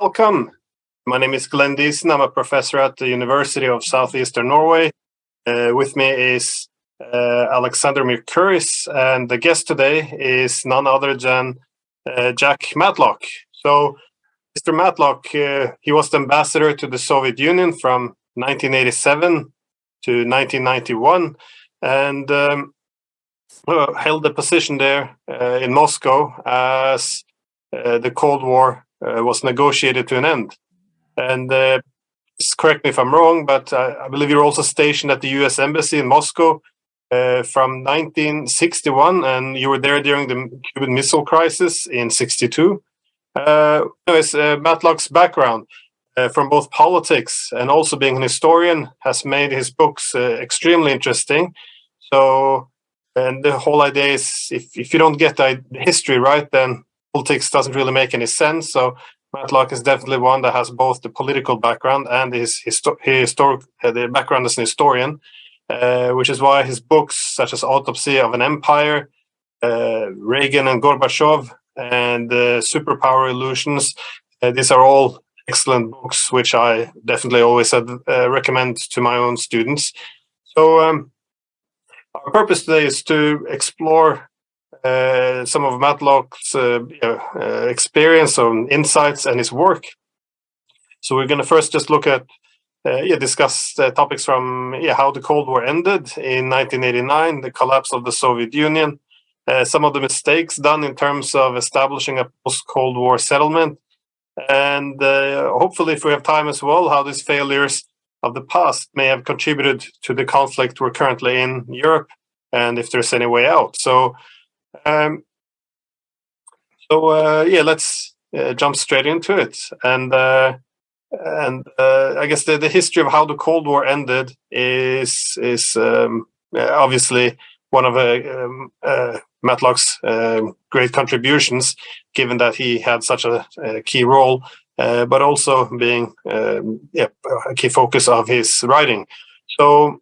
Welcome. My name is Glenn Diesen. I'm a professor at the University of Southeastern Norway. With me is Alexander Mercouris, and the guest today is none other than Jack Matlock. So, Mr. Matlock, he was the ambassador to the Soviet Union from 1987 to 1991, and held a position there in Moscow as the Cold War was negotiated to an end. And correct me if I'm wrong, but I believe you're also stationed at the U.S. Embassy in Moscow from 1961, and you were there during the Cuban Missile Crisis in '62. Matlock's background from both politics and also being an historian has made his books extremely interesting. So, and the whole idea is if you don't get the history right, then politics doesn't really make any sense. So Matlock is definitely one that has both the political background and his the background as an historian, which is why his books such as Autopsy of an Empire, Reagan and Gorbachev, and Superpower Illusions, these are all excellent books, which I definitely always recommend to my own students. So our purpose today is to explore some of Matlock's experience and insights and his work. So we're going to first just look at, discuss topics from how the Cold War ended in 1989, the collapse of the Soviet Union, some of the mistakes done in terms of establishing a post-Cold War settlement, and hopefully, if we have time as well, how these failures of the past may have contributed to the conflict we're currently in Europe, and if there's any way out. So let's jump straight into it. And I guess the history of how the Cold War ended is obviously one of Matlock's great contributions, given that he had such a key role, but also being a key focus of his writing. So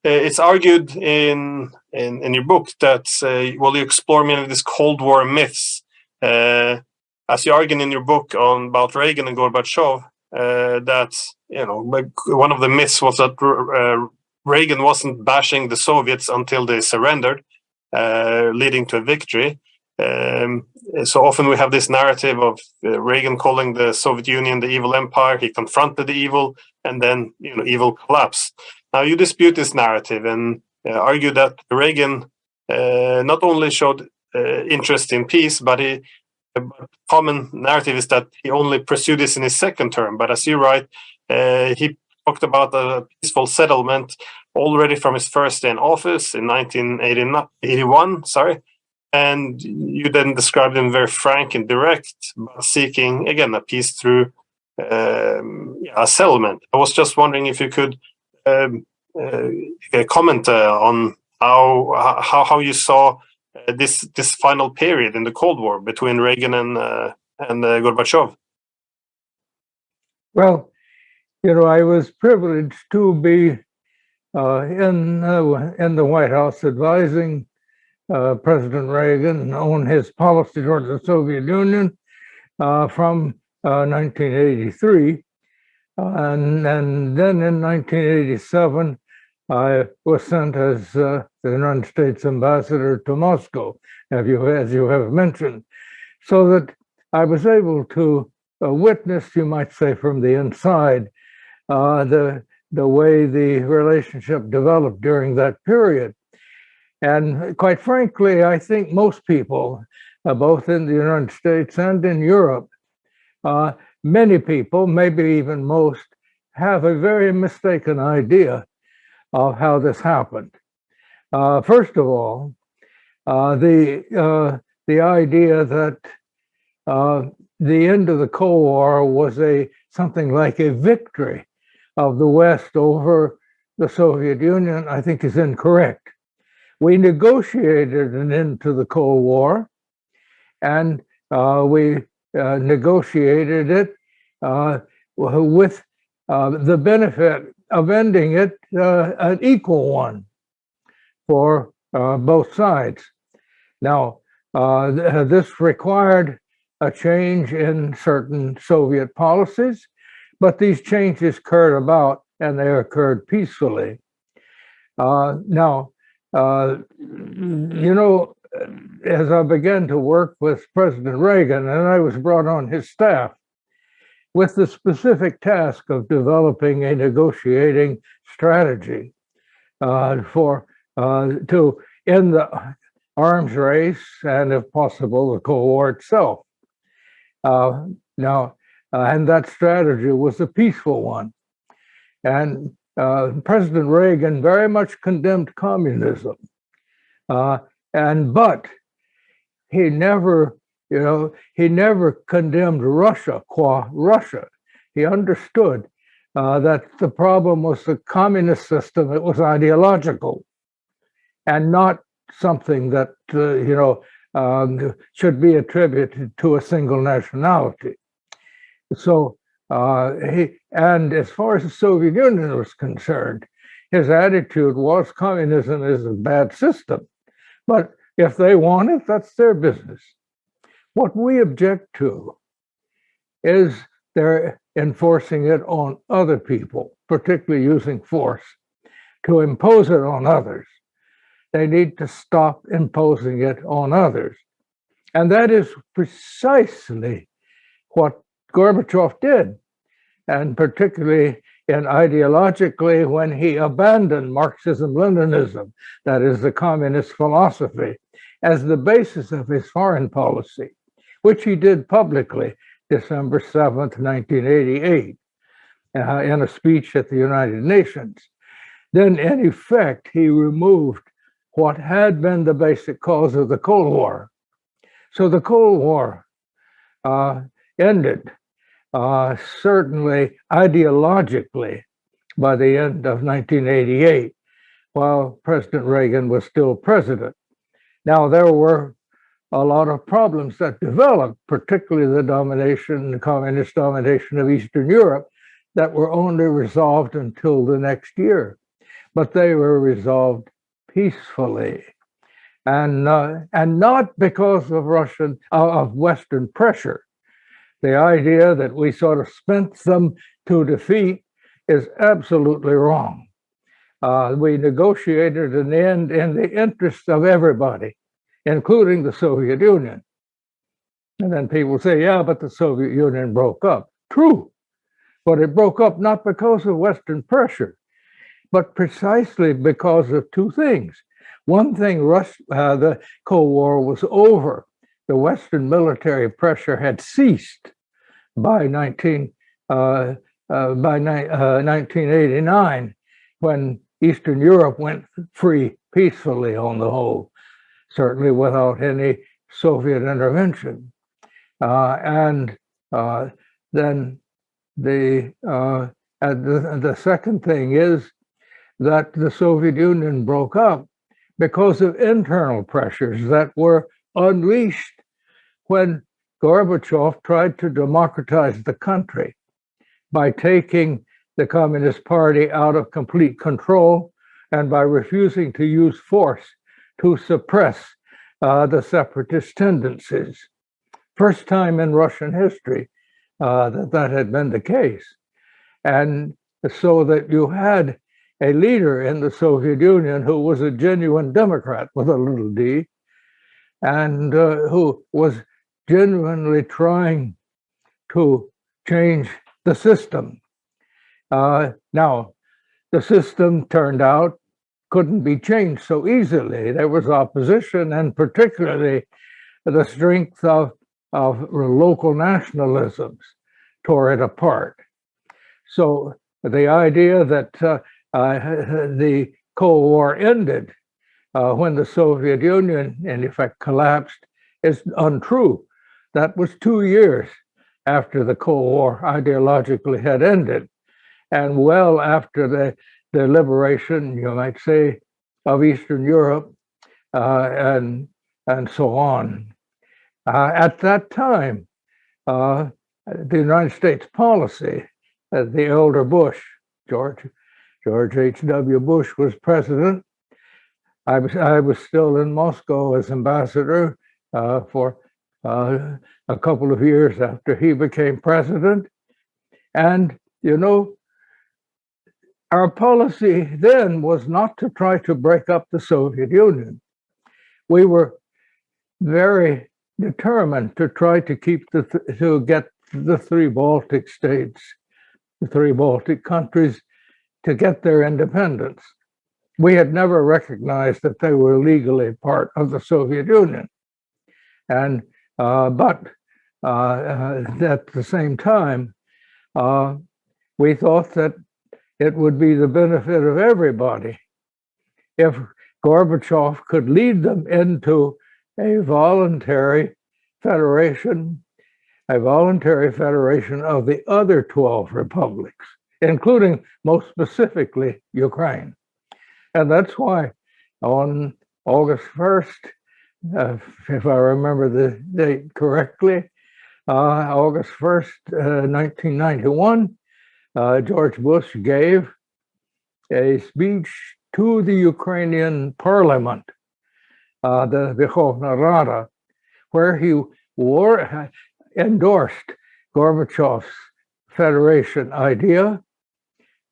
it's argued in your book that you explore many of these Cold War myths, as you argue in your book about Reagan and Gorbachev, that one of the myths was that Reagan wasn't bashing the Soviets until they surrendered, leading to a victory. So often we have this narrative of Reagan calling the Soviet Union the evil empire. He confronted the evil, and then evil collapsed. Now you dispute this narrative and argue that Reagan not only showed interest in peace, but the common narrative is that he only pursued this in his second term. But as you write, he talked about a peaceful settlement already from his first day in office in 1981. And you then described him very frank and direct, but seeking again a peace through a settlement. I was just wondering if you could comment on how you saw this final period in the Cold War between Reagan and Gorbachev. Well, I was privileged to be in the White House advising President Reagan on his policy towards the Soviet Union from 1983. And then in 1987, I was sent as the United States ambassador to Moscow, as you have mentioned, so that I was able to witness, you might say, from the inside, the way the relationship developed during that period. And quite frankly, I think most people, both in the United States and in Europe, many people, maybe even most, have a very mistaken idea of how this happened. First of all, the idea that the end of the Cold War was something like a victory of the West over the Soviet Union, I think is incorrect. We negotiated an end to the Cold War, and we negotiated it with the benefit of ending it an equal one for both sides. Now, this required a change in certain Soviet policies, but these changes occurred about and they occurred peacefully. Now, you know, as I began to work with President Reagan, and I was brought on his staff with the specific task of developing a negotiating strategy to end the arms race and, if possible, the Cold War itself. And that strategy was a peaceful one. And President Reagan very much condemned communism, but he never, he never condemned Russia qua Russia. He understood that the problem was the communist system. It was ideological, and not something that should be attributed to a single nationality. So and as far as the Soviet Union was concerned, his attitude was communism is a bad system, but if they want it, that's their business. What we object to is they're enforcing it on other people, particularly using force to impose it on others. They need to stop imposing it on others. And that is precisely what Gorbachev did, and particularly ideologically when he abandoned Marxism-Leninism, that is the communist philosophy, as the basis of his foreign policy, which he did publicly December 7th, 1988, in a speech at the United Nations. Then, in effect, he removed what had been the basic cause of the Cold War. So the Cold War ended, certainly ideologically, by the end of 1988, while President Reagan was still president. Now, there were a lot of problems that developed, particularly the communist domination of Eastern Europe, that were only resolved until the next year. But they were resolved peacefully, and not because of Western pressure. The idea that we sort of spent them to defeat is absolutely wrong. We negotiated an end in the interest of everybody, including the Soviet Union. And then people say, yeah, but the Soviet Union broke up. True, but it broke up not because of Western pressure, but precisely because of two things. One thing, the Cold War was over. The Western military pressure had ceased by 1989, when Eastern Europe went free peacefully on the whole, certainly without any Soviet intervention. Then the second thing is that the Soviet Union broke up because of internal pressures that were unleashed when Gorbachev tried to democratize the country by taking the Communist Party out of complete control and by refusing to use force to suppress the separatist tendencies. First time in Russian history that had been the case. And so that you had a leader in the Soviet Union who was a genuine Democrat with a little d, and who was genuinely trying to change the system. Now, the system turned out couldn't be changed so easily. There was opposition, and particularly the strength of local nationalisms tore it apart. So the idea that the Cold War ended when the Soviet Union, in effect, collapsed is untrue. That was 2 years after the Cold War ideologically had ended, and well after the liberation, you might say, of Eastern Europe and so on. At that time, the United States policy, the elder Bush, George H.W. Bush was president. I was still in Moscow as ambassador for a couple of years after he became president. And, you know, our policy then was not to try to break up the Soviet Union. We were very determined to try to keep to get the three Baltic states, the three Baltic countries, to get their independence. We had never recognized that they were legally part of the Soviet Union. And but at the same time, we thought that it would be the benefit of everybody if Gorbachev could lead them into a voluntary federation of the other 12 republics, including most specifically Ukraine. And that's why on August 1st, if I remember the date correctly, August 1st, 1991, George Bush gave a speech to the Ukrainian parliament, the Verkhovna Rada, where he endorsed Gorbachev's federation idea,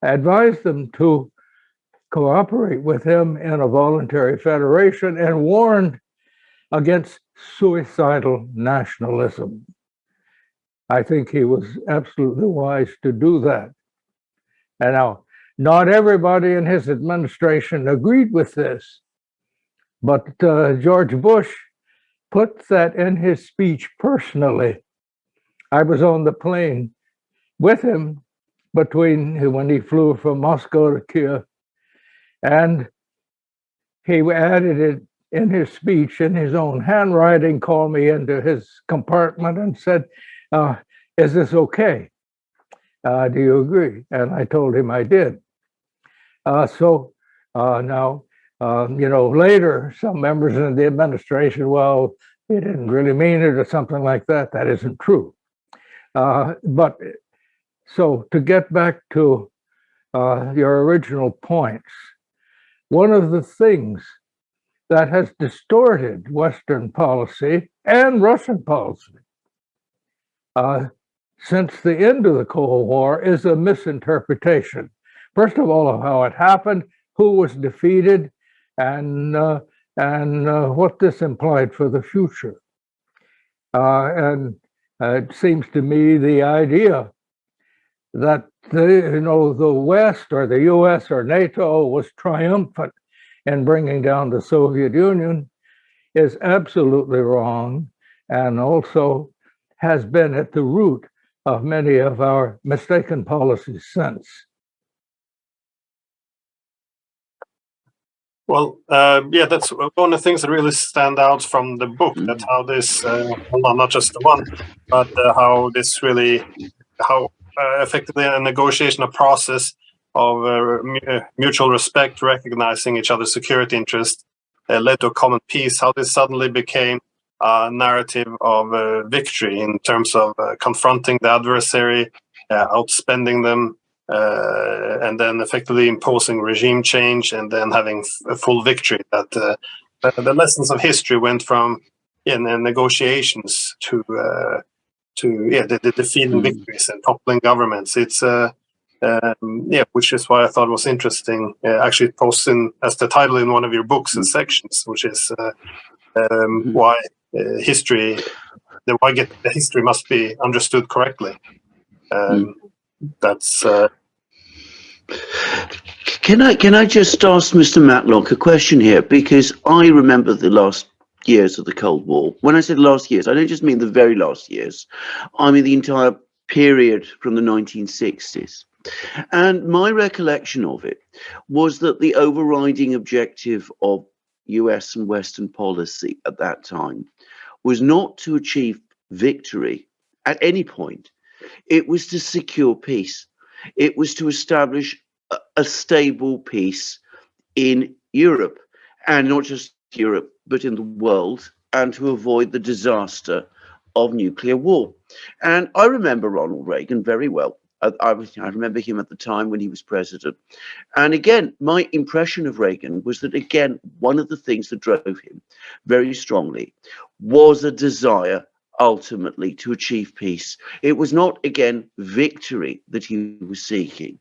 advised them to cooperate with him in a voluntary federation, and warned against suicidal nationalism. I think he was absolutely wise to do that. And now, not everybody in his administration agreed with this, but George Bush put that in his speech personally. I was on the plane with him when he flew from Moscow to Kiev, and he added it in his speech in his own handwriting, called me into his compartment and said, is this okay? Do you agree? And I told him I did. Now, later, some members of the administration, well, he didn't really mean it or something like that. That isn't true. But so to get back to your original points, one of the things that has distorted Western policy and Russian policy since the end of the Cold War is a misinterpretation. First of all, of how it happened, who was defeated, and what this implied for the future. And it seems to me the idea that the West or the US or NATO was triumphant in bringing down the Soviet Union is absolutely wrong, and also has been at the root of many of our mistaken policies since. Well, yeah, that's one of the things that really stand out from the book, that how this, not just the one, but how this really, how effectively a negotiation, a process of mutual respect, recognizing each other's security interest, led to a common peace, how this suddenly became a narrative of victory in terms of confronting the adversary, outspending them, and then effectively imposing regime change, and then having a full victory. That the lessons of history went from negotiations to the defeating victories and toppling governments. It's which is why I thought it was interesting. Actually, it posts in as the title in one of your books and sections, which is why history must be understood correctly. That's. Can I just ask Mr. Matlock a question here? Because I remember the last years of the Cold War. When I said last years, I don't just mean the very last years. I mean the entire period from the 1960s. And my recollection of it was that the overriding objective of US and Western policy at that time was not to achieve victory at any point. It was to secure peace. It was to establish a stable peace in Europe, and not just Europe, but in the world, and to avoid the disaster of nuclear war. And I remember Ronald Reagan very well. I remember him at the time when he was president. And again, my impression of Reagan was that, again, one of the things that drove him very strongly was a desire, ultimately to achieve peace. It was not, again, victory that he was seeking.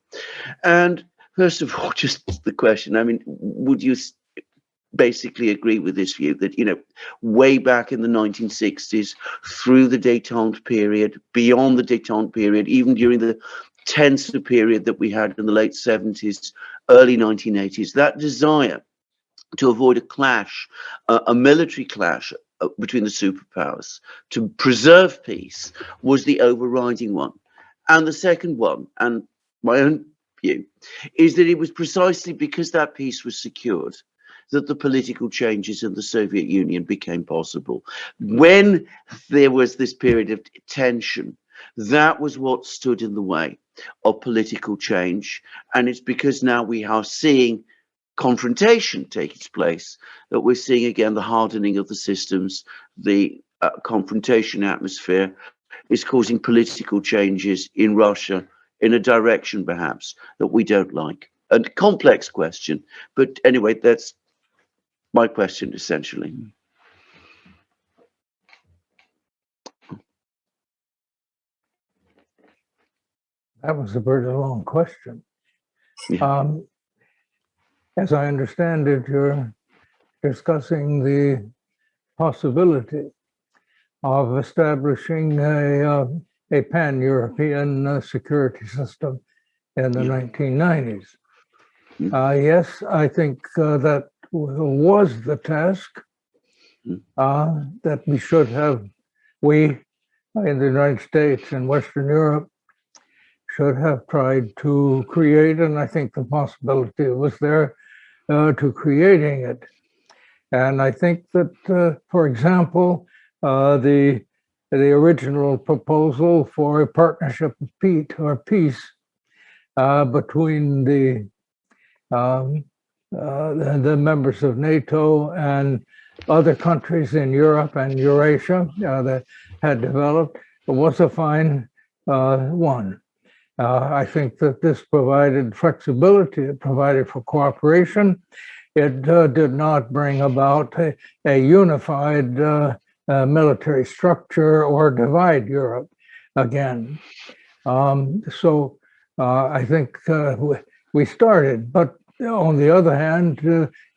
And first of all, just the question, I mean, would you basically agree with this view that, you know, way back in the 1960s, through the détente period, beyond the détente period, even during the tenser period that we had in the late 70s, early 1980s, that desire to avoid a clash, a military clash between the superpowers, to preserve peace, was the overriding one. And the second one, and my own view, is that it was precisely because that peace was secured that the political changes in the Soviet Union became possible. When there was this period of tension, that was what stood in the way of political change. And it's because now we are seeing confrontation take its place that we're seeing again the hardening of the systems. The confrontation atmosphere is causing political changes in Russia in a direction perhaps that we don't like. A complex question, but anyway, that's my question essentially. That was a very long question. Yeah. As I understand it, you're discussing the possibility of establishing a pan-European security system in the 1990s. Yes, I think that was the task that we should have, we in the United States and Western Europe should have tried to create, and I think the possibility was there to creating it. And I think that, for example, the original proposal for a partnership of peace between the members of NATO and other countries in Europe and Eurasia that had developed was a fine one. I think that this provided flexibility, it provided for cooperation. It did not bring about a unified military structure or divide Europe again. So I think we started, but on the other hand,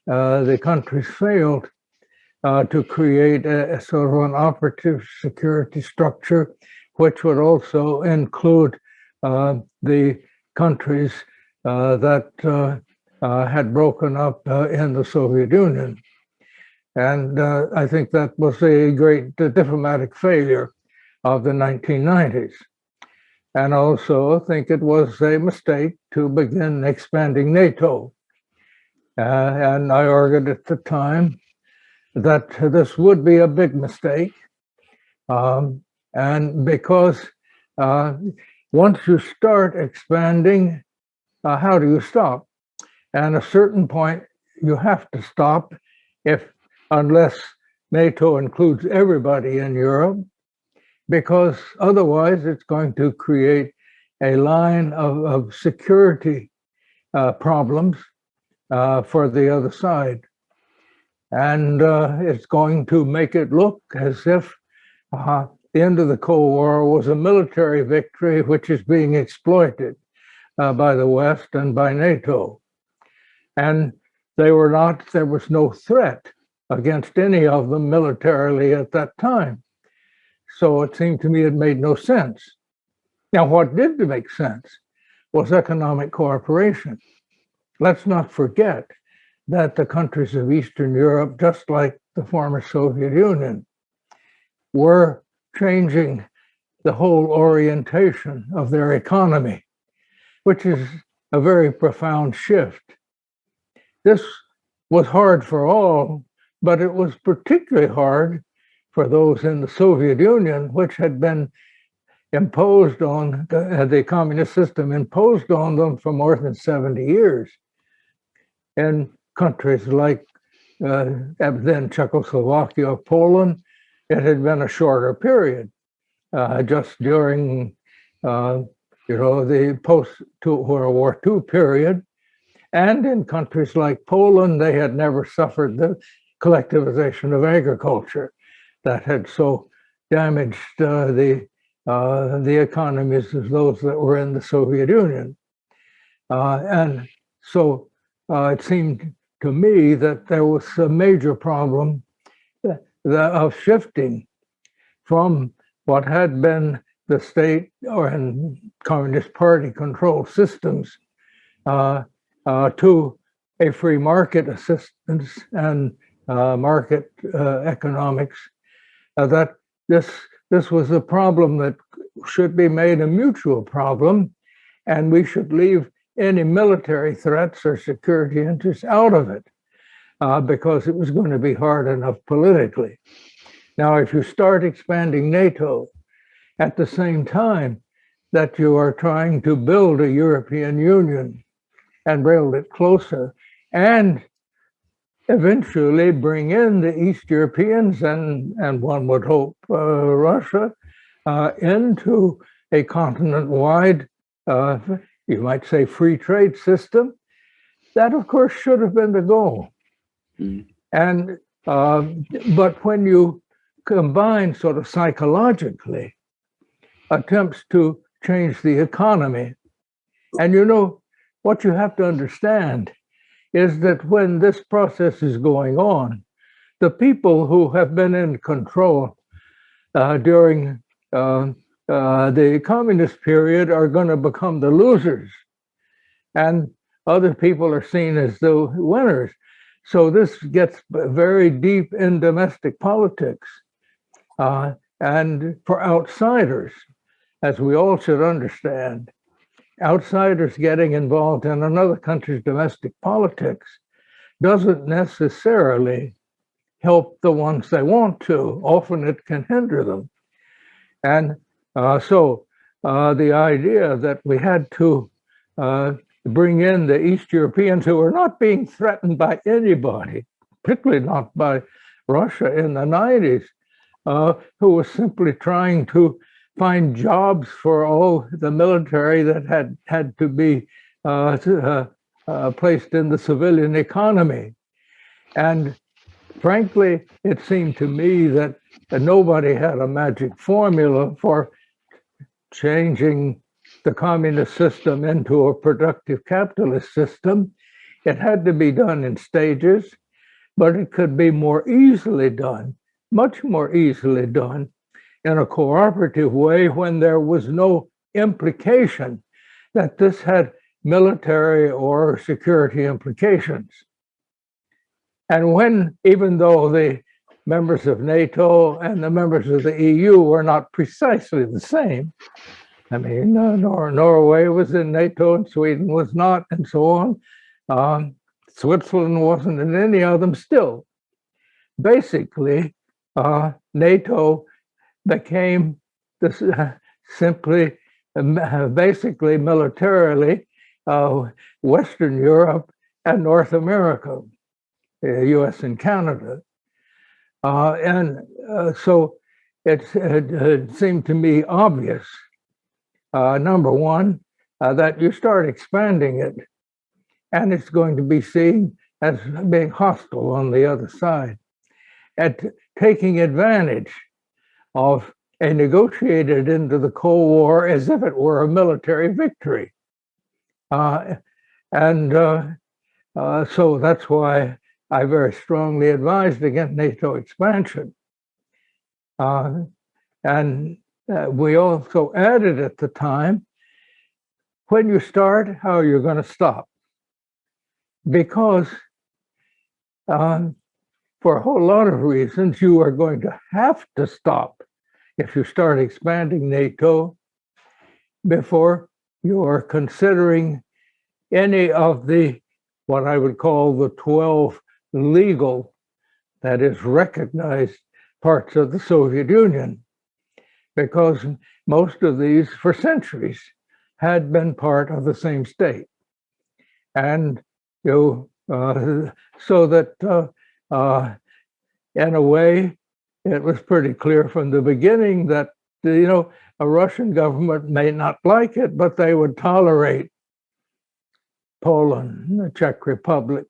the countries failed to create a sort of an operative security structure, which would also include the countries that had broken up in the Soviet Union. And I think that was a great diplomatic failure of the 1990s. And also think it was a mistake to begin expanding NATO. And I argued at the time that this would be a big mistake. And because once you start expanding, how do you stop? And at a certain point, you have to stop unless NATO includes everybody in Europe, because otherwise it's going to create a line of security problems for the other side. And it's going to make it look as if the end of the Cold War was a military victory which is being exploited by the West and by NATO. And there was no threat against any of them militarily at that time. So it seemed to me it made no sense. Now, what did make sense was economic cooperation. Let's not forget that the countries of Eastern Europe, just like the former Soviet Union, were changing the whole orientation of their economy, which is a very profound shift. This was hard for all, but it was particularly hard for those in the Soviet Union, which had been imposed on the communist system, imposed on them for more than 70 years. In countries like then Czechoslovakia or Poland, it had been a shorter period, just during the post-World War II period. And in countries like Poland, they had never suffered the collectivization of agriculture that had so damaged the economies of those that were in the Soviet Union. And so it seemed to me that there was a major problem of shifting from what had been the state or in Communist Party controlled systems to a free market assistance and market economics. That this was a problem that should be made a mutual problem, and we should leave any military threats or security interests out of it because it was going to be hard enough politically. Now, if you start expanding NATO at the same time that you are trying to build a European Union and build it closer, and eventually bring in the East Europeans and one would hope Russia into a continent-wide, you might say, free trade system, that of course should have been the goal. And but when you combine sort of psychologically attempts to change the economy, and you know what you have to understand is that when this process is going on, the people who have been in control during the communist period are going to become the losers, and other people are seen as the winners. So this gets very deep in domestic politics. And for outsiders, as we all should understand, outsiders getting involved in another country's domestic politics doesn't necessarily help the ones they want to. Often it can hinder them. And so the idea that we had to bring in the East Europeans who were not being threatened by anybody, particularly not by Russia in the 90s, who was simply trying to find jobs for all the military that had to be placed in the civilian economy. And frankly, it seemed to me that nobody had a magic formula for changing the communist system into a productive capitalist system. It had to be done in stages, but it could be more easily done, much more easily done, in a cooperative way when there was no implication that this had military or security implications. And when, even though the members of NATO and the members of the EU were not precisely the same, I mean, Norway was in NATO and Sweden was not, and so on. Switzerland wasn't in any of them still. Basically, NATO became this simply, basically militarily, Western Europe and North America, US and Canada. So it seemed to me obvious, number one, that you start expanding it, and it's going to be seen as being hostile on the other side, at taking advantage of a negotiated into the Cold War as if it were a military victory. So that's why I very strongly advised against NATO expansion. And we also added at the time, when you start, how you're going to stop. Because for a whole lot of reasons, you are going to have to stop if you start expanding NATO before you are considering any of the, what I would call the 12 legal, that is recognized parts of the Soviet Union, because most of these for centuries had been part of the same state. And so that in a way, it was pretty clear from the beginning that, a Russian government may not like it, but they would tolerate Poland, the Czech Republic,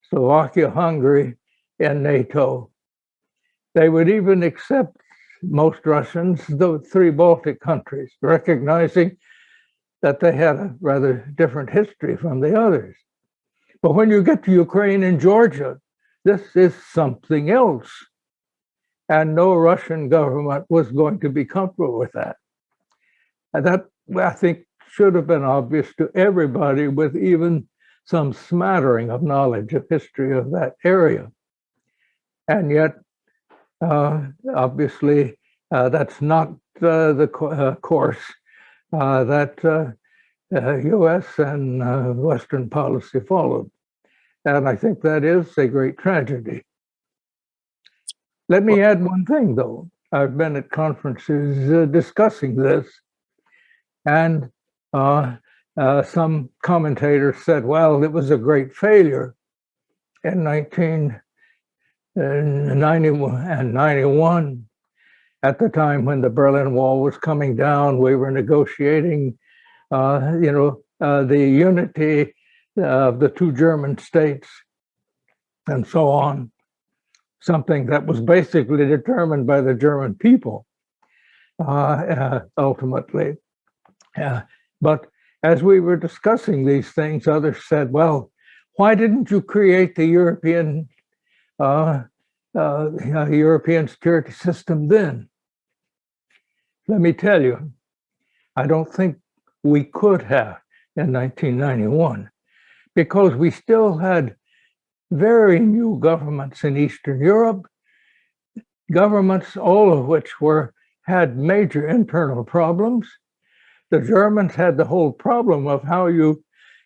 Slovakia, Hungary in NATO. They would even accept, most Russians, the three Baltic countries, recognizing that they had a rather different history from the others. But when you get to Ukraine and Georgia, this is something else. And no Russian government was going to be comfortable with that. And that, I think, should have been obvious to everybody with even some smattering of knowledge of history of that area. And yet, obviously, that's not the course that US and Western policy followed. And I think that is a great tragedy. Let me add one thing, though. I've been at conferences discussing this, and some commentators said, well, it was a great failure in 1991 and 91. At the time when the Berlin Wall was coming down, we were negotiating, the unity of the two German states and so on, something that was basically determined by the German people ultimately. But as we were discussing these things, others said, well, why didn't you create the European security system then? Let me tell you, I don't think we could have in 1991, because we still had very new governments in Eastern Europe, governments, all of which had major internal problems. The Germans had the whole problem of how you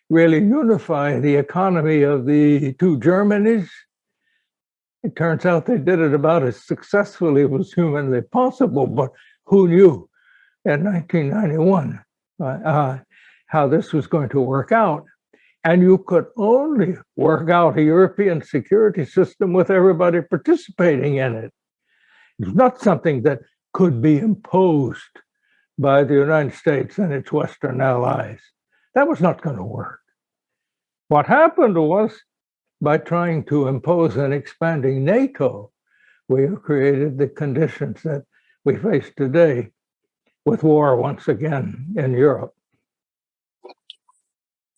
really unify the economy of the two Germanies. It turns out they did it about as successfully as humanly possible, but who knew in 1991 how this was going to work out? And you could only work out a European security system with everybody participating in it. It's not something that could be imposed by the United States and its Western allies. That was not going to work. What happened was, by trying to impose an expanding NATO, we have created the conditions that we face today, with war once again in Europe.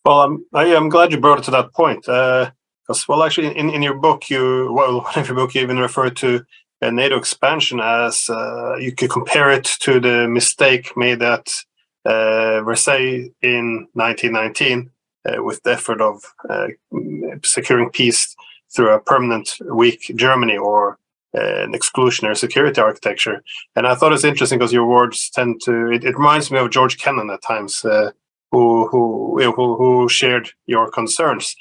Well, I'm glad you brought it to that point, because, well, actually, in your book, one of your book, you even referred to NATO expansion as you could compare it to the mistake made at Versailles in 1919 with the effort of securing peace through a permanent weak Germany or an exclusionary security architecture. And I thought it's interesting because your words tend to, it reminds me of George Kennan at times, who shared your concerns.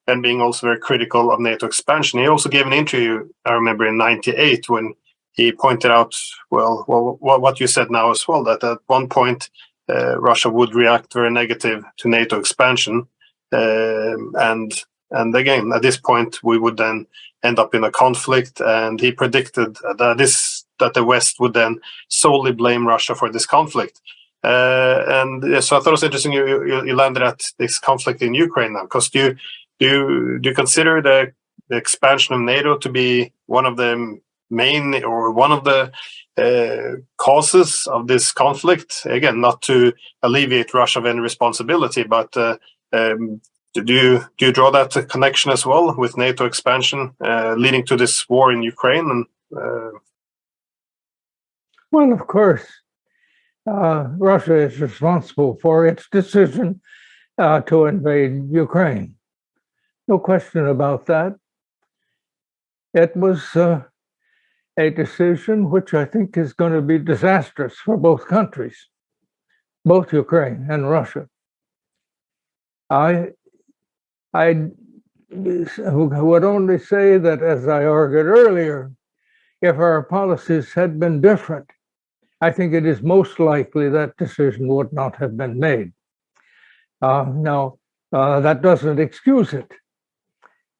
And being also very critical of NATO expansion. He also gave an interview, I remember, in '98 when he pointed out, well, what you said now as well, that at one point Russia would react very negative to NATO expansion. And again, at this point, we would then end up in a conflict. And he predicted that the West would then solely blame Russia for this conflict. And so I thought it was interesting you landed at this conflict in Ukraine now, because do you consider the expansion of NATO to be one of the main or one of the causes of this conflict? Again, not to alleviate Russia of any responsibility, but do you draw that connection as well with NATO expansion leading to this war in Ukraine? Well, of course, Russia is responsible for its decision to invade Ukraine. No question about that. It was a decision which I think is going to be disastrous for both countries, both Ukraine and Russia. I would only say that, as I argued earlier, if our policies had been different, I think it is most likely that decision would not have been made. Now, that doesn't excuse it.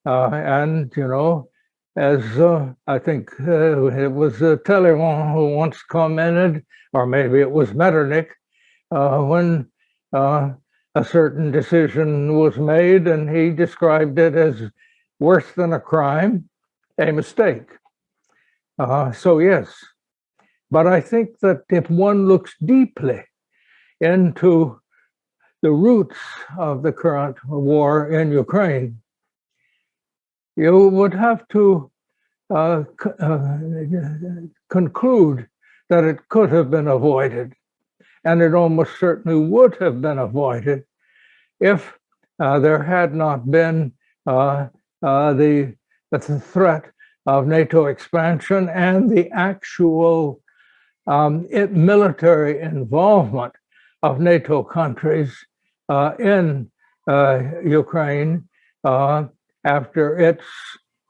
And, as I think it was Talleyrand who once commented, or maybe it was Metternich, when a certain decision was made, and he described it as worse than a crime, a mistake. So yes, but I think that if one looks deeply into the roots of the current war in Ukraine, you would have to conclude that it could have been avoided, and it almost certainly would have been avoided if there had not been the threat of NATO expansion and the actual military involvement of NATO countries in Ukraine after its,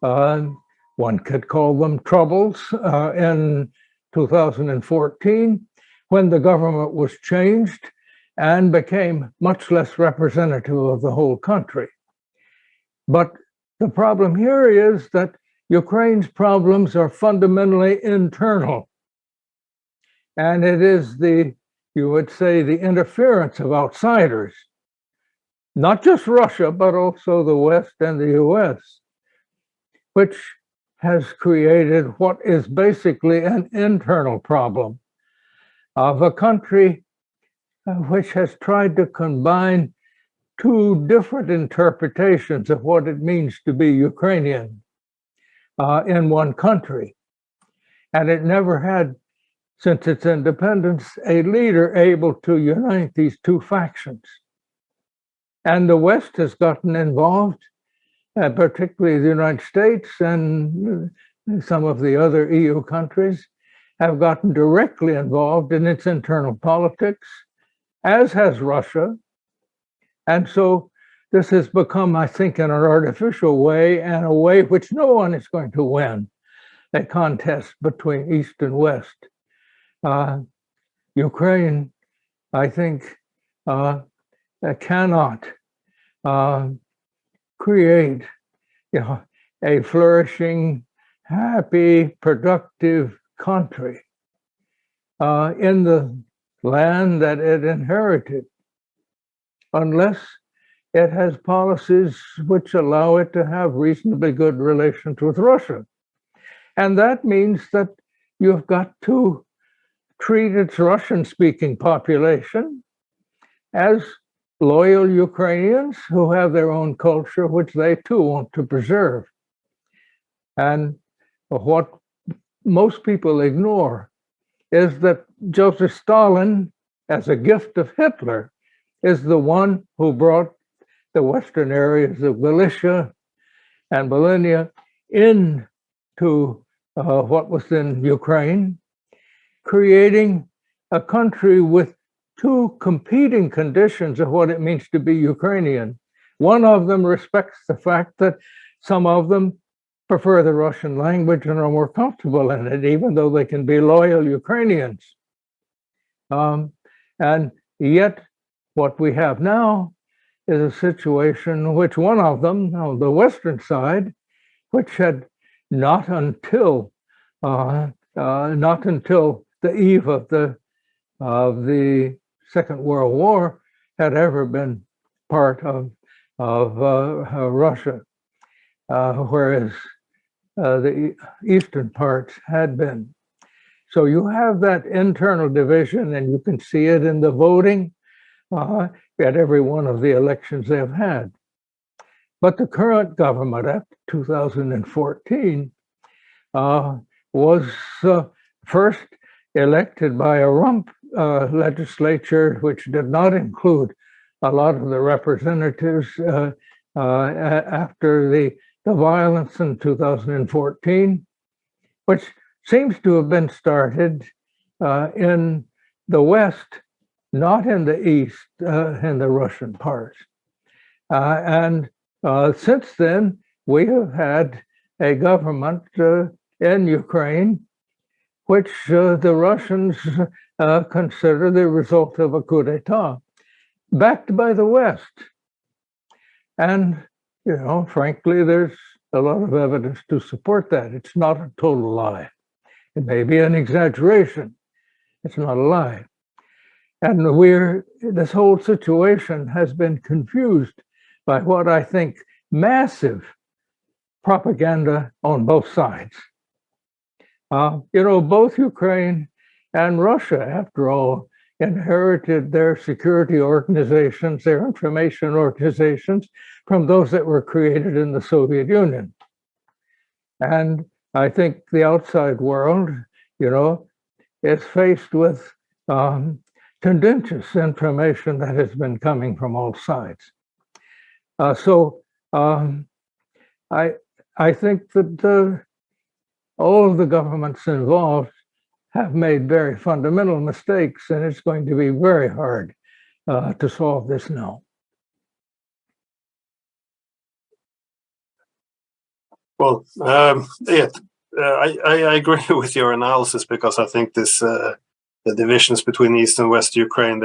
one could call them troubles, in 2014, when the government was changed and became much less representative of the whole country. But the problem here is that Ukraine's problems are fundamentally internal. And it is you would say, the interference of outsiders, not just Russia, but also the West and the US, which has created what is basically an internal problem of a country which has tried to combine two different interpretations of what it means to be Ukrainian in one country. And it never had, since its independence, a leader able to unite these two factions. And the West has gotten involved, particularly the United States and some of the other EU countries have gotten directly involved in its internal politics, as has Russia. And so this has become, I think, in an artificial way, and a way which no one is going to win, a contest between East and West. Ukraine, I think, cannot create, a flourishing, happy, productive country in the land that it inherited, unless it has policies which allow it to have reasonably good relations with Russia. And that means that you've got to treat its Russian-speaking population as loyal Ukrainians who have their own culture, which they too want to preserve. And what most people ignore is that Joseph Stalin, as a gift of Hitler, is the one who brought the western areas of Galicia and Volhynia into what was in Ukraine, creating a country with two competing conditions of what it means to be Ukrainian. One of them respects the fact that some of them prefer the Russian language and are more comfortable in it, even though they can be loyal Ukrainians. And yet, what we have now is a situation in which one of them, on the Western side, which had not until the eve of the Second World War, had ever been part of Russia, whereas the eastern parts had been. So you have that internal division, and you can see it in the voting at every one of the elections they've had. But the current government after 2014 was first elected by a rump legislature, which did not include a lot of the representatives after the violence in 2014, which seems to have been started in the West, not in the East, in the Russian part. And since then, we have had a government in Ukraine, which the Russians consider the result of a coup d'etat, backed by the West. And, frankly, there's a lot of evidence to support that. It's not a total lie. It may be an exaggeration. It's not a lie. And this whole situation has been confused by what I think massive propaganda on both sides. Both Ukraine and Russia, after all, inherited their security organizations, their information organizations, from those that were created in the Soviet Union. And I think the outside world, is faced with contentious information that has been coming from all sides. So I think that all of the governments involved have made very fundamental mistakes, and it's going to be very hard to solve this now. Well, I agree with your analysis, because I think the divisions between East and West Ukraine,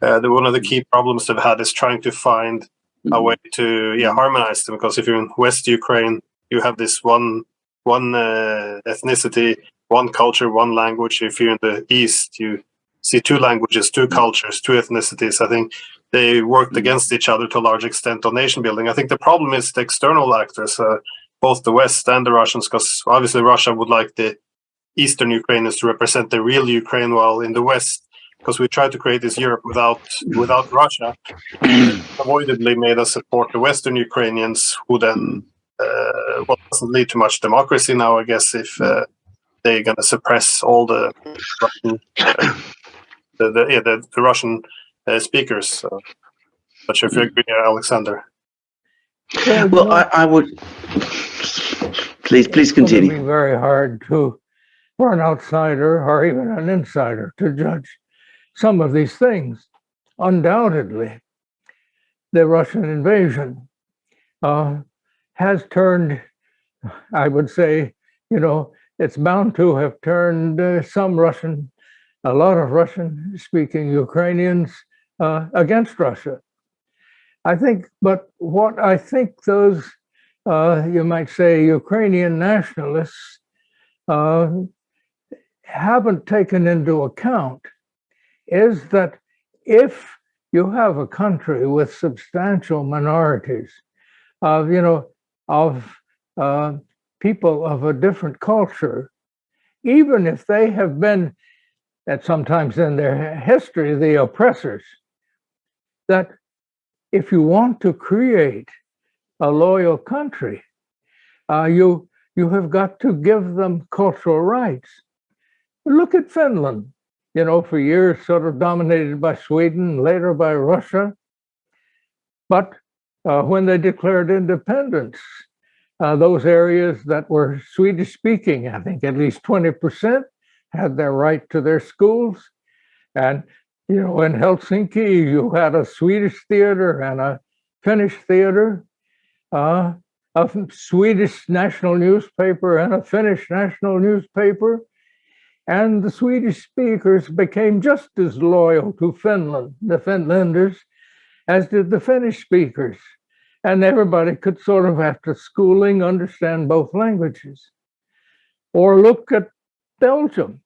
one of the key problems they've had is trying to find a way to harmonize them. Because if you're in West Ukraine, you have this one ethnicity, one culture, one language. If you're in the East, you see two languages, two cultures, two ethnicities. I think they worked against each other to a large extent on nation building. I think the problem is the external actors, both the West and the Russians, because obviously Russia would like the Eastern Ukrainians to represent the real Ukraine, while in the West, because we tried to create this Europe without Russia, avoidably made us support the Western Ukrainians, who then doesn't lead to much democracy now, I guess, if they're going to suppress all the Russian speakers. So, not sure if you agree, Alexander. Well, I would please continue. It would be very hard for an outsider or even an insider to judge some of these things. Undoubtedly, the Russian invasion has turned, I would say, it's bound to have turned a lot of Russian-speaking Ukrainians against Russia. I think, but what I think those, you might say, Ukrainian nationalists haven't taken into account is that if you have a country with substantial minorities of people of a different culture, even if they have been, at sometimes in their history, the oppressors, that if you want to create a loyal country, you have got to give them cultural rights. Look at Finland, for years sort of dominated by Sweden, later by Russia. But when they declared independence, those areas that were Swedish speaking, I think at least 20%, had their right to their schools. And, in Helsinki, you had a Swedish theater and a Finnish theater, a Swedish national newspaper and a Finnish national newspaper. And the Swedish speakers became just as loyal to Finland, the Finlanders, as did the Finnish speakers. And everybody could sort of, after schooling, understand both languages. Or look at Belgium.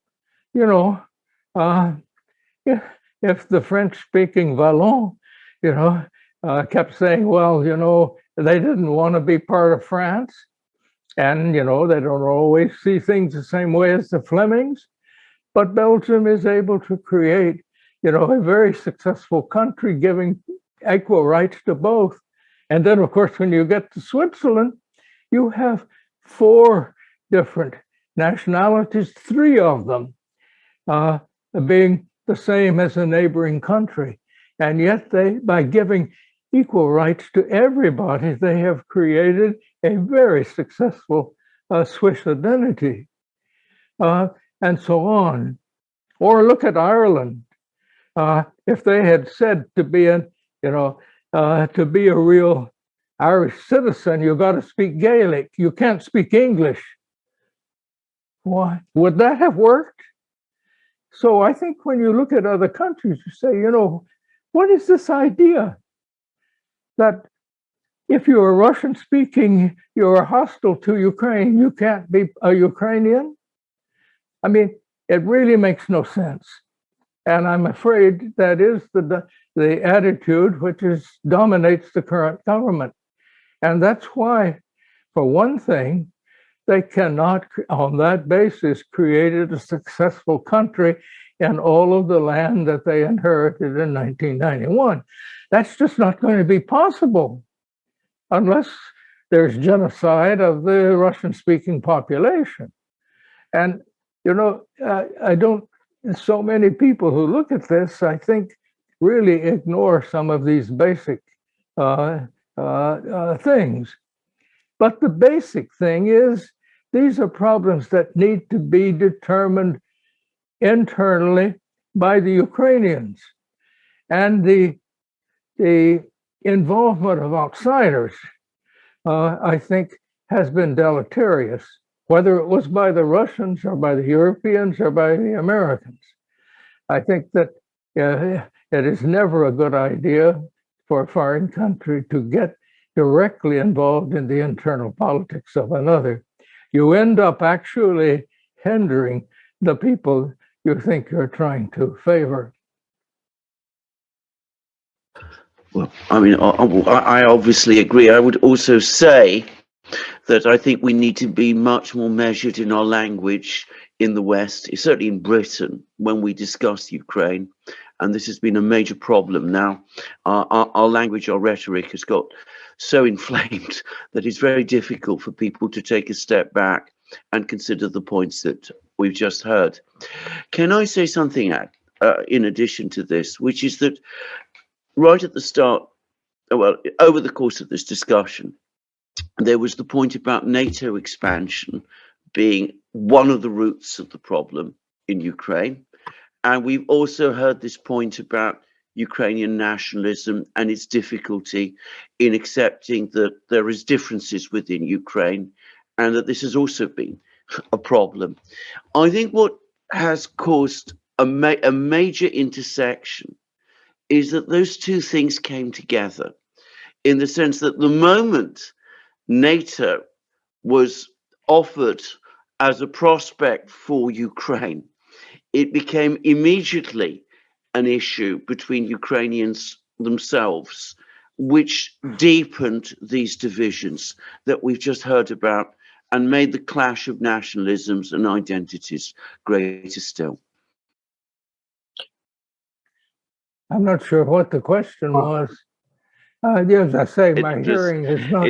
If the French-speaking Wallon, kept saying, well, they didn't want to be part of France, and, they don't always see things the same way as the Flemings, but Belgium is able to create, a very successful country, giving equal rights to both. And then, of course, when you get to Switzerland, you have 4 different nationalities, 3 of them being the same as a neighboring country. And yet by giving equal rights to everybody, they have created a very successful Swiss identity, and so on. Or look at Ireland. If they had said to be a real Irish citizen, you got to speak Gaelic. You can't speak English. Why would that have worked? So I think when you look at other countries, you say, what is this idea that if you're Russian speaking, you're hostile to Ukraine, you can't be a Ukrainian? I mean, it really makes no sense. And I'm afraid that is the attitude which dominates the current government. And that's why, for one thing, they cannot, on that basis, create a successful country in all of the land that they inherited in 1991. That's just not going to be possible unless there's genocide of the Russian-speaking population. And, you know, I don't, so many people who look at this, I think, really ignore some of these basic things. But the basic thing is, these are problems that need to be determined internally by the Ukrainians. And the involvement of outsiders, I think, has been deleterious, whether it was by the Russians or by the Europeans or by the Americans. I think that it is never a good idea for a foreign country to get directly involved in the internal politics of another. You end up actually hindering the people you think you're trying to favor. Well, I mean, I obviously agree. I would also say that I think we need to be much more measured in our language in the West, certainly in Britain, when we discuss Ukraine. And this has been a major problem now. Our language, our rhetoric has got so inflamed that it's very difficult for people to take a step back and consider the points that we've just heard. Can I say something in addition to this, which is that right at the start, well, over the course of this discussion, there was the point about NATO expansion being one of the roots of the problem in Ukraine. And we've also heard this point about Ukrainian nationalism and its difficulty in accepting that there is differences within Ukraine and that this has also been a problem. I think what has caused a major intersection is that those two things came together in the sense that the moment NATO was offered as a prospect for Ukraine, it became immediately an issue between Ukrainians themselves, which deepened these divisions that we've just heard about and made the clash of nationalisms and identities greater still. I'm not sure what the question was. Yes, I say my hearing is not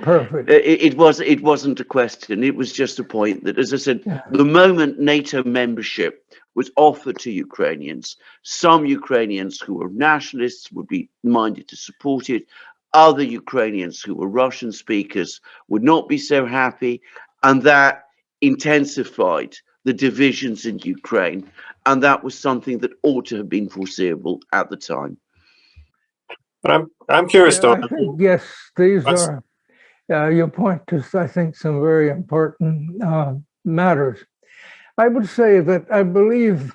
perfect. It wasn't a question. It was just a point that, as I said, the moment NATO membership was offered to Ukrainians, some Ukrainians who were nationalists would be minded to support it. Other Ukrainians who were Russian speakers would not be so happy, and that intensified the divisions in Ukraine. And that was something that ought to have been foreseeable at the time. But I'm curious, though. I think, yes, these are, you point to, I think, some very important matters. I would say that I believe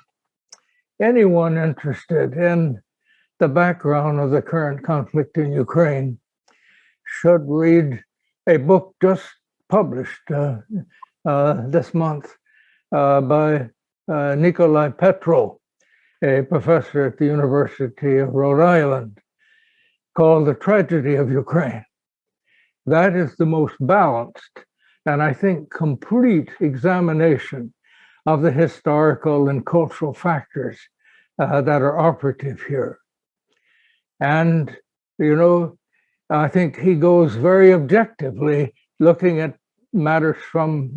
anyone interested in the background of the current conflict in Ukraine should read a book just published this month by Nikolai Petro, a professor at the University of Rhode Island, called The Tragedy of Ukraine. That is the most balanced and I think complete examination of the historical and cultural factors that are operative here. And, you know, I think he goes very objectively looking at matters from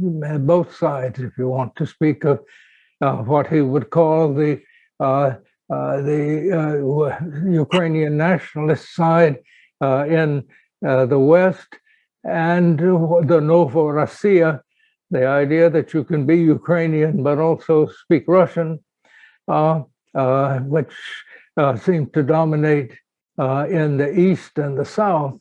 both sides, if you want to speak of what he would call the Ukrainian nationalist side in the West, and the Novorossiya, the idea that you can be Ukrainian but also speak Russian, which seemed to dominate in the East and the South.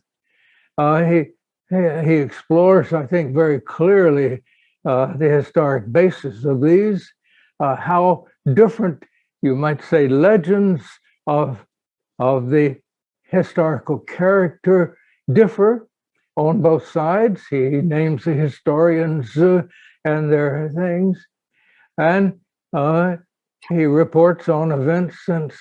He explores, I think, very clearly the historic basis of these, how different, you might say, legends of the historical character differ on both sides. He names the historians and their things, and he reports on events since,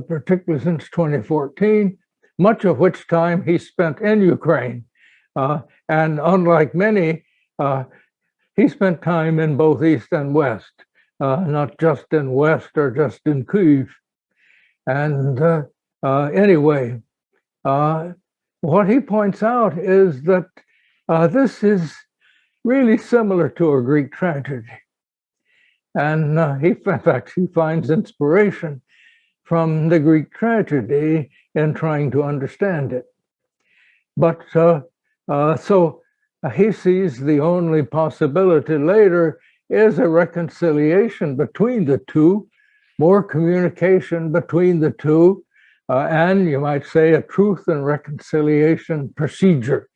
particularly since 2014, much of which time he spent in Ukraine. And unlike many, he spent time in both East and West, not just in West or just in Kyiv. And anyway, what he points out is that this is really similar to a Greek tragedy. And in fact, he finds inspiration from the Greek tragedy in trying to understand it. But so he sees the only possibility later is a reconciliation between the two, more communication between the two, and you might say a truth and reconciliation procedure.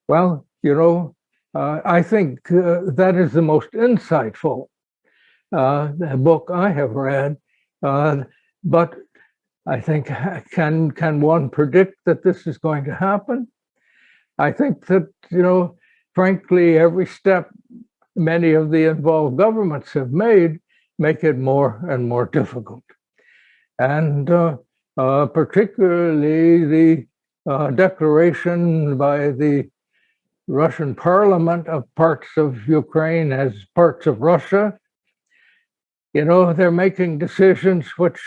Well, you know, I think that is the most insightful book I have read, but I think, can one predict that this is going to happen? I think that, you know, frankly, every step many of the involved governments have made make it more and more difficult. And particularly the declaration by the Russian parliament of parts of Ukraine as parts of Russia, you know, they're making decisions which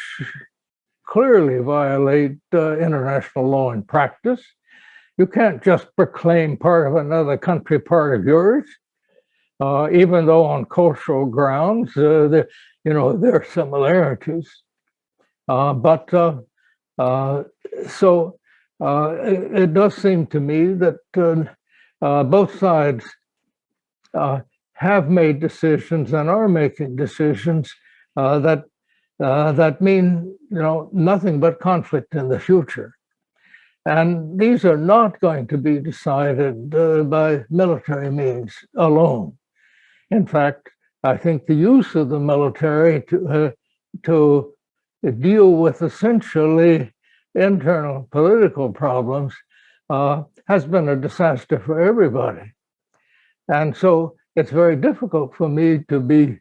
clearly violate international law and practice. You can't just proclaim part of another country part of yours, even though on cultural grounds, you know, there are similarities. So it does seem to me that both sides have made decisions and are making decisions that mean, you know, nothing but conflict in the future. And these are not going to be decided by military means alone. In fact, I think the use of the military to deal with essentially internal political problems has been a disaster for everybody. And so it's very difficult for me to be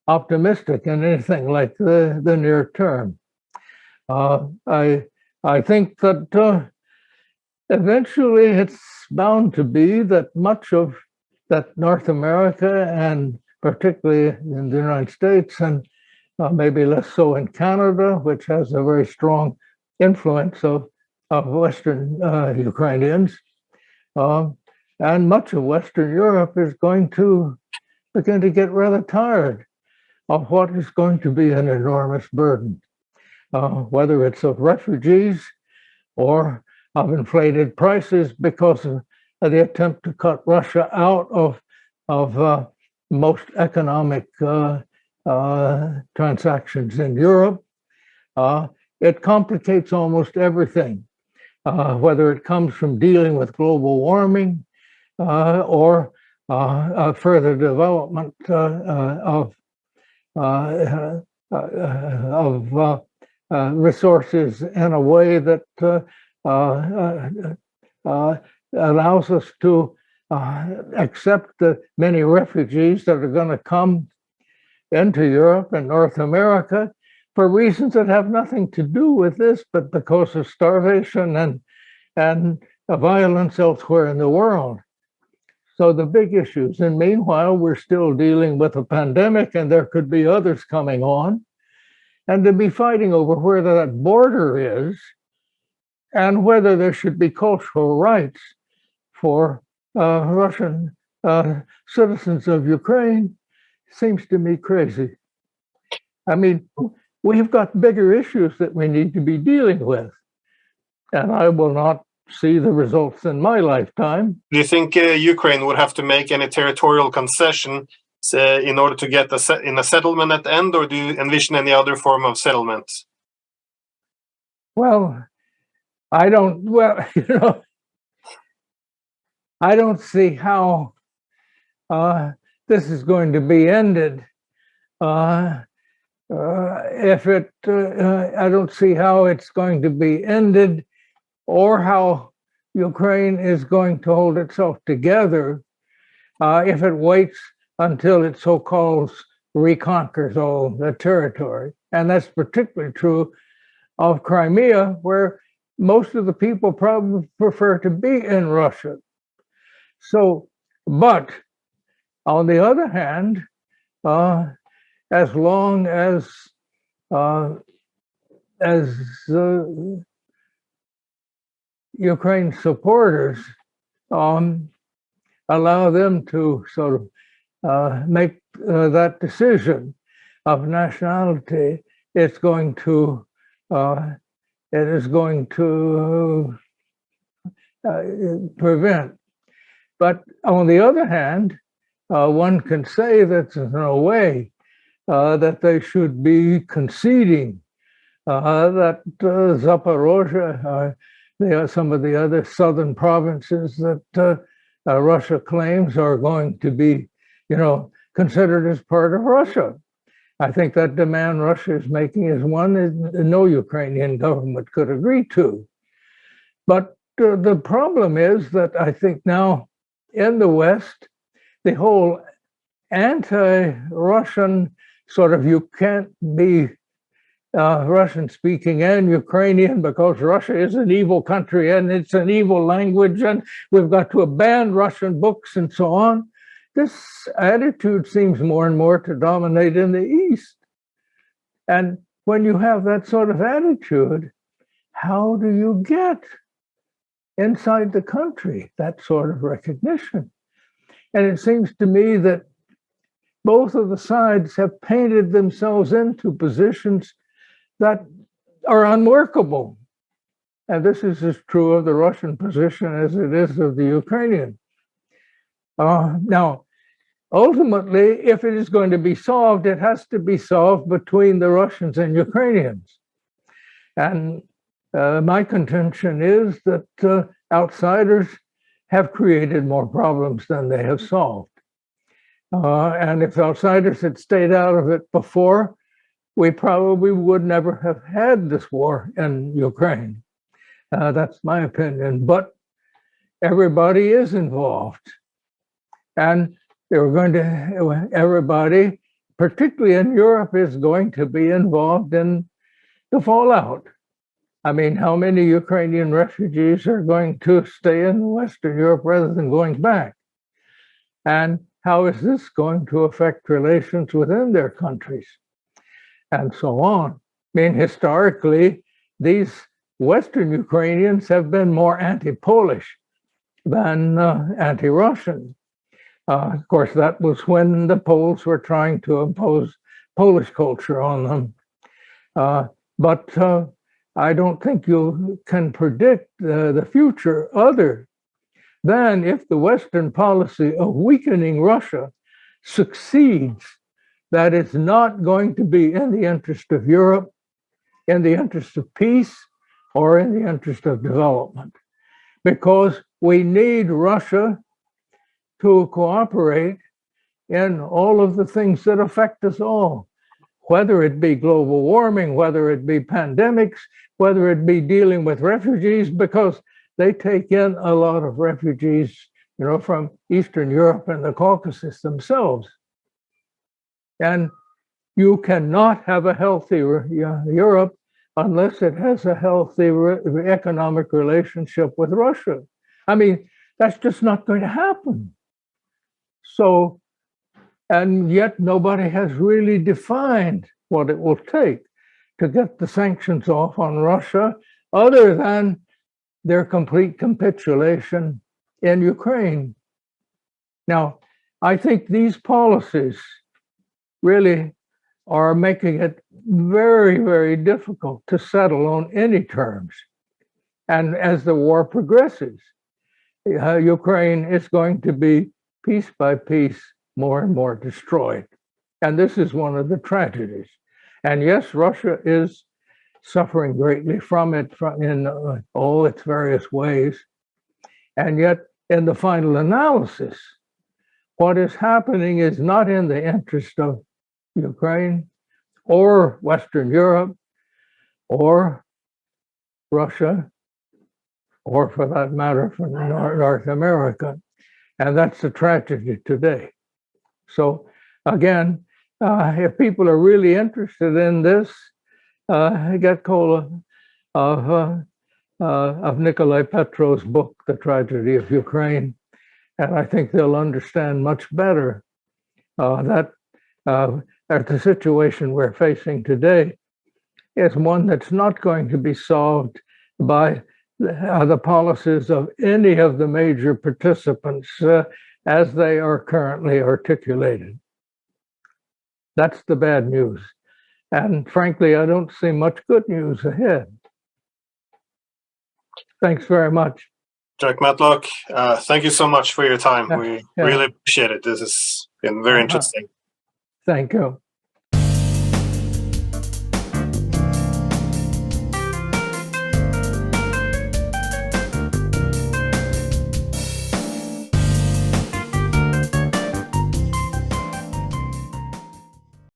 optimistic in anything like the near term. I think that eventually it's bound to be that much of that North America, and particularly in the United States, and maybe less so in Canada, which has a very strong influence of Western Ukrainians, and much of Western Europe is going to begin to get rather tired of what is going to be an enormous burden, whether it's of refugees or of inflated prices because of the attempt to cut Russia out of most economic transactions in Europe. It complicates almost everything, whether it comes from dealing with global warming or further development of resources in a way that allows us to accept the many refugees that are going to come into Europe and North America for reasons that have nothing to do with this, but because of starvation and violence elsewhere in the world. So the big issues. And meanwhile, we're still dealing with a pandemic, and there could be others coming on. And to be fighting over where that border is and whether there should be cultural rights for Russian citizens of Ukraine seems to me crazy. I mean, we've got bigger issues that we need to be dealing with, and I will not see the results in my lifetime. Do you think Ukraine would have to make any territorial concession in order to get in a settlement at the end, or do you envision any other form of settlement? Well, I don't. Well, you know, I don't see how this is going to be ended. I don't see how it's going to be ended, or how Ukraine is going to hold itself together if it waits until it so-called reconquers all the territory. And that's particularly true of Crimea, where most of the people probably prefer to be in Russia. So But on the other hand, as long as Ukraine supporters allow them to sort of make that decision of nationality, it is going to prevent. But on the other hand, one can say that in a way that they should be conceding that Zaporozhye, some of the other southern provinces that Russia claims are going to be, considered as part of Russia. I think that demand Russia is making is one that no Ukrainian government could agree to. But the problem is that I think now in the West, the whole anti-Russian sort of, you can't be Russian speaking and Ukrainian because Russia is an evil country and it's an evil language and we've got to ban Russian books and so on. This attitude seems more and more to dominate in the East. And when you have that sort of attitude, how do you get inside the country that sort of recognition? And it seems to me that both of the sides have painted themselves into positions that are unworkable. And this is as true of the Russian position as it is of the Ukrainian. Now, ultimately, if it is going to be solved, it has to be solved between the Russians and Ukrainians. And my contention is that outsiders have created more problems than they have solved. And if outsiders had stayed out of it before, we probably would never have had this war in Ukraine. That's my opinion. But everybody is involved. And everybody, particularly in Europe, is going to be involved in the fallout. I mean, how many Ukrainian refugees are going to stay in Western Europe rather than going back? And how is this going to affect relations within their countries? And so on. I mean, historically, these Western Ukrainians have been more anti-Polish than anti-Russian. Of course, that was when the Poles were trying to impose Polish culture on them. But I don't think you can predict the future other than if the Western policy of weakening Russia succeeds, that it's not going to be in the interest of Europe, in the interest of peace, or in the interest of development. Because we need Russia to cooperate in all of the things that affect us all, whether it be global warming, whether it be pandemics, whether it be dealing with refugees, because they take in a lot of refugees, from Eastern Europe and the Caucasus themselves. And you cannot have a healthy Europe unless it has a healthy economic relationship with Russia. I mean, that's just not going to happen. So, and yet nobody has really defined what it will take to get the sanctions off on Russia, other than their complete capitulation in Ukraine. Now, I think these policies really are making it very, very difficult to settle on any terms. And as the war progresses, Ukraine is going to be piece by piece more and more destroyed. And this is one of the tragedies. And yes, Russia is suffering greatly from it in all its various ways. And yet, in the final analysis, what is happening is not in the interest of Ukraine or Western Europe or Russia, or for that matter, for North America. And that's the tragedy today. So again, if people are really interested in this, get hold of Nikolai Petrov's book, The Tragedy of Ukraine, And I think they'll understand much better that the situation we're facing today is one that's not going to be solved by the policies of any of the major participants as they are currently articulated. That's the bad news. And frankly, I don't see much good news ahead. Thanks very much. Jack Matlock, thank you so much for your time. We Yeah. really appreciate it. This has been very interesting. Thank you.